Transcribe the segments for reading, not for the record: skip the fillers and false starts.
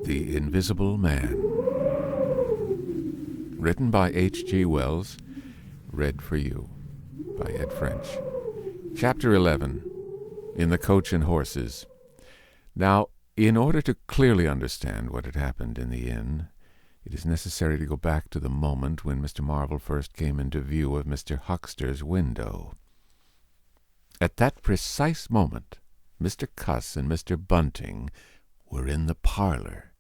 The Invisible Man. Written by H.G. Wells. Read for you by Ed French. Chapter 11. In the Coach and Horses. Now, in order to clearly understand what had happened in the inn, it is necessary to go back to the moment when Mr. Marvel first came into view of Mr. Huckster's window. At that precise moment, Mr. Cuss and Mr. Bunting were in the parlor.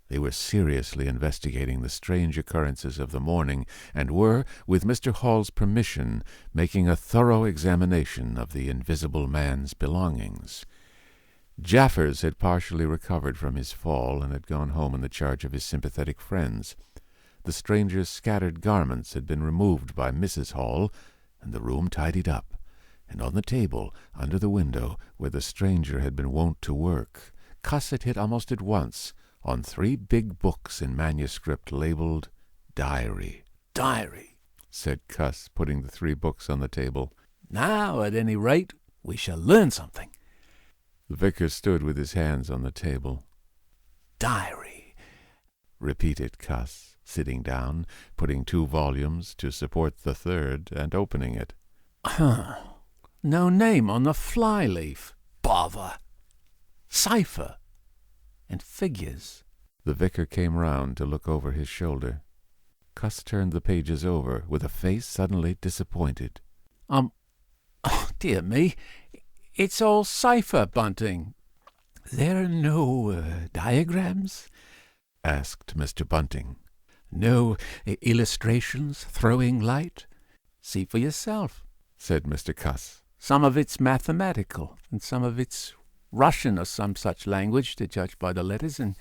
They were seriously investigating the strange occurrences of the morning, and were, with Mr. Hall's permission, making a thorough examination of the Invisible Man's belongings. Jaffers had partially recovered from his fall and had gone home in the charge of his sympathetic friends. The stranger's scattered garments had been removed by Mrs. Hall, and the room tidied up, and on the table, under the window, where the stranger had been wont to work, Cuss had hit almost at once on 3 big books in manuscript labeled Diary. "Diary," said Cuss, putting the 3 books on the table. "Now, at any rate, we shall learn something." The vicar stood with his hands on the table. "Diary," repeated Cuss, sitting down, putting 2 volumes to support the 3rd, and opening it. No name on the fly-leaf. Bother. Cipher. And figures. The vicar came round to look over his shoulder. Cuss turned the pages over, with a face suddenly disappointed. Oh, dear me. It's all cipher, Bunting. There are no diagrams? Asked Mr. Bunting. No illustrations throwing light? See for yourself, said Mr. Cuss. Some of it's mathematical, and some of it's Russian or some such language, to judge by the letters, and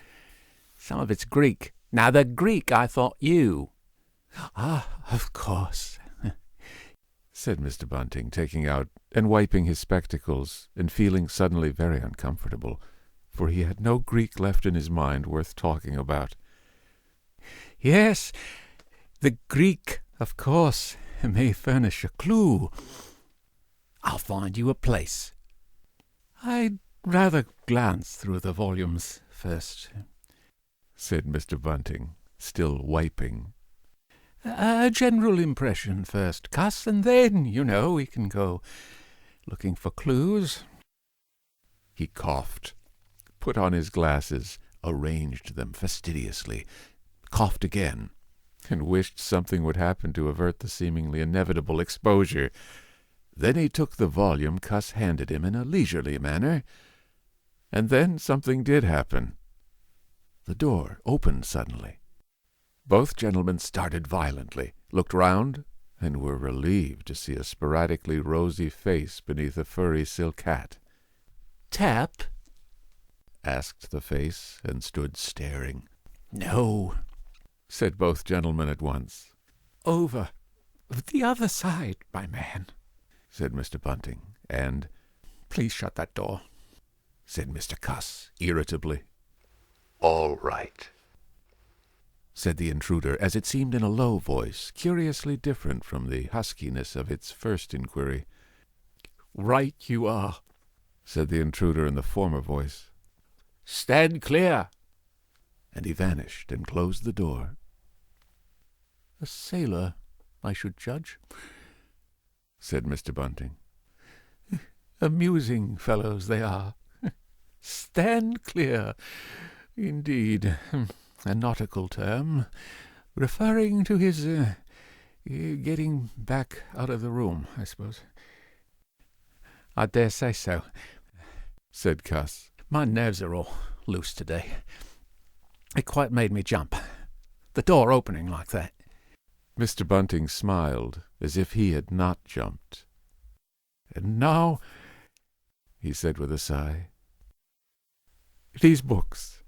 some of it's Greek. Now, the Greek I thought you. Ah, of course, said Mr. Bunting, taking out and wiping his spectacles, and feeling suddenly very uncomfortable, for he had no Greek left in his mind worth talking about. Yes, the Greek, of course, may furnish a clue. I'll find you a place. I'd rather glance through the volumes first, said Mr. Bunting, still wiping. A general impression first, Cuss, and then, we can go looking for clues. He coughed, put on his glasses, arranged them fastidiously, coughed again, and wished something would happen to avert the seemingly inevitable exposure. Then he took the volume Cuss handed him in a leisurely manner, and then something did happen. The door opened suddenly. Both gentlemen started violently, looked round, and were relieved to see a sporadically rosy face beneath a furry silk hat. "Tap?" asked the face, and stood staring. "No," said both gentlemen at once. "Over. The other side, my man," said Mr. Bunting, and "Please shut that door," said Mr. Cuss, irritably. "All right," said the intruder, as it seemed in a low voice, curiously different from the huskiness of its first inquiry. "Right you are," said the intruder in the former voice. "Stand clear." And he vanished and closed the door. "A sailor, I should judge," said Mr. Bunting. "Amusing fellows they are. Stand clear, indeed. A nautical term, referring to his getting back out of the room, I suppose." "I dare say so," said Cuss. "My nerves are all loose today. It quite made me jump. The door opening like that." Mr. Bunting smiled, as if he had not jumped. "And now," he said with a sigh, "these books."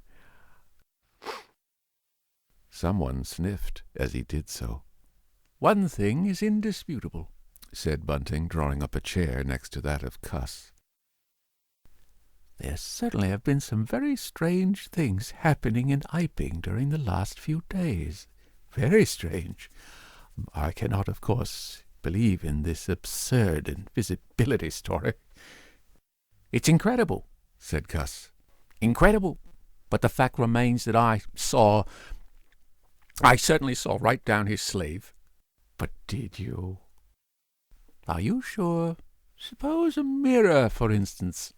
Someone sniffed as he did so. "One thing is indisputable," said Bunting, drawing up a chair next to that of Cuss. "There certainly have been some very strange things happening in Iping during the last few days. Very strange. I cannot, of course, believe in this absurd invisibility story." "It's incredible," said Cuss. "Incredible. But the fact remains that I certainly saw right down his sleeve. But did you? Are you sure? Suppose a mirror, for instance.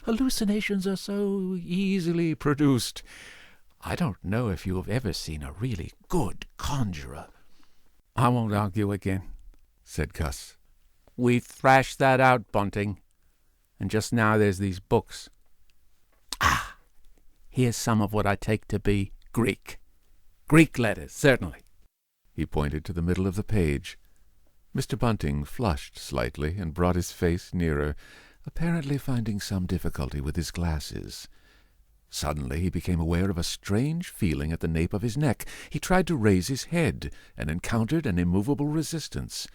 Hallucinations are so easily produced. I don't know if you have ever seen a really good conjurer. I won't argue again, said Cuss. We've thrashed that out, Bunting. And just now there's these books. Ah, here's some of what I take to be Greek. Greek letters, certainly. He pointed to the middle of the page. Mr. Bunting flushed slightly and brought his face nearer, apparently finding some difficulty with his glasses. Suddenly he became aware of a strange feeling at the nape of his neck. He tried to raise his head and encountered an immovable resistance.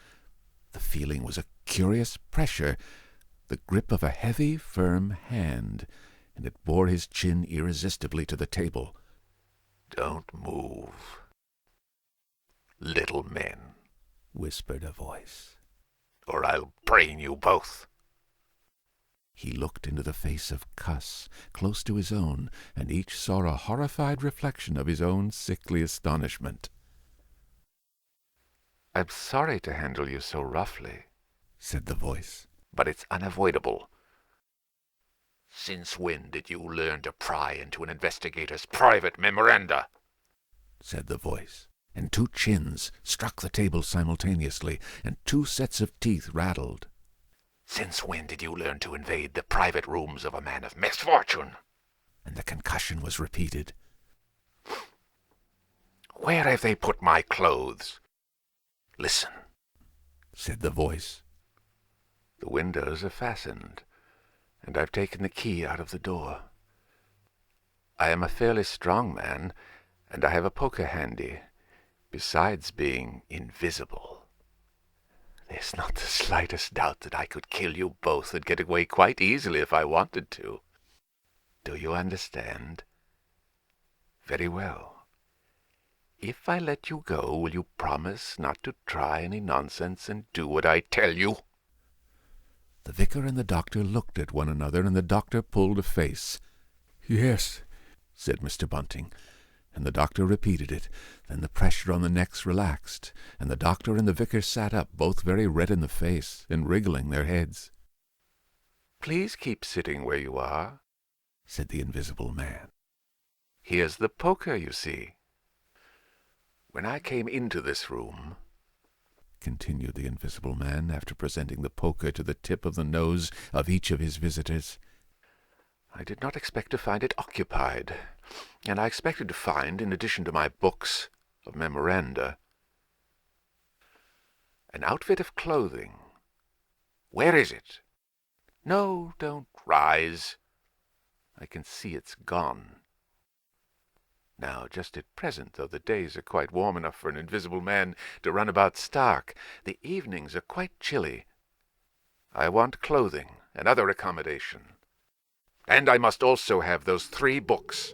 The feeling was a curious pressure, the grip of a heavy, firm hand, and it bore his chin irresistibly to the table. Don't move. Little men, whispered a voice, or I'll brain you both. He looked into the face of Cuss, close to his own, and each saw a horrified reflection of his own sickly astonishment. I'm sorry to handle you so roughly, said the voice, but it's unavoidable. Since when did you learn to pry into an investigator's private memoranda? Said the voice, and two chins struck the table simultaneously, and two sets of teeth rattled. Since when did you learn to invade the private rooms of a man of misfortune? And the concussion was repeated. Where have they put my clothes? Listen, said the voice. The windows are fastened, and I've taken the key out of the door. I am a fairly strong man, and I have a poker handy, besides being invisible. There's not the slightest doubt that I could kill you both and get away quite easily if I wanted to. Do you understand? Very well. If I let you go, will you promise not to try any nonsense and do what I tell you? The vicar and the doctor looked at one another, and the doctor pulled a face. Yes, said Mr. Bunting, and the doctor repeated it. Then the pressure on the necks relaxed, and the doctor and the vicar sat up, both very red in the face, and wriggling their heads. Please keep sitting where you are, said the invisible man. Here's the poker, you see. When I came into this room, continued the invisible man, after presenting the poker to the tip of the nose of each of his visitors, I did not expect to find it occupied, and I expected to find, in addition to my books of memoranda, an outfit of clothing. Where is it? No, don't rise. I can see it's gone. Now, just at present, though the days are quite warm enough for an invisible man to run about stark, the evenings are quite chilly. I want clothing and other accommodation. And I must also have those 3 books.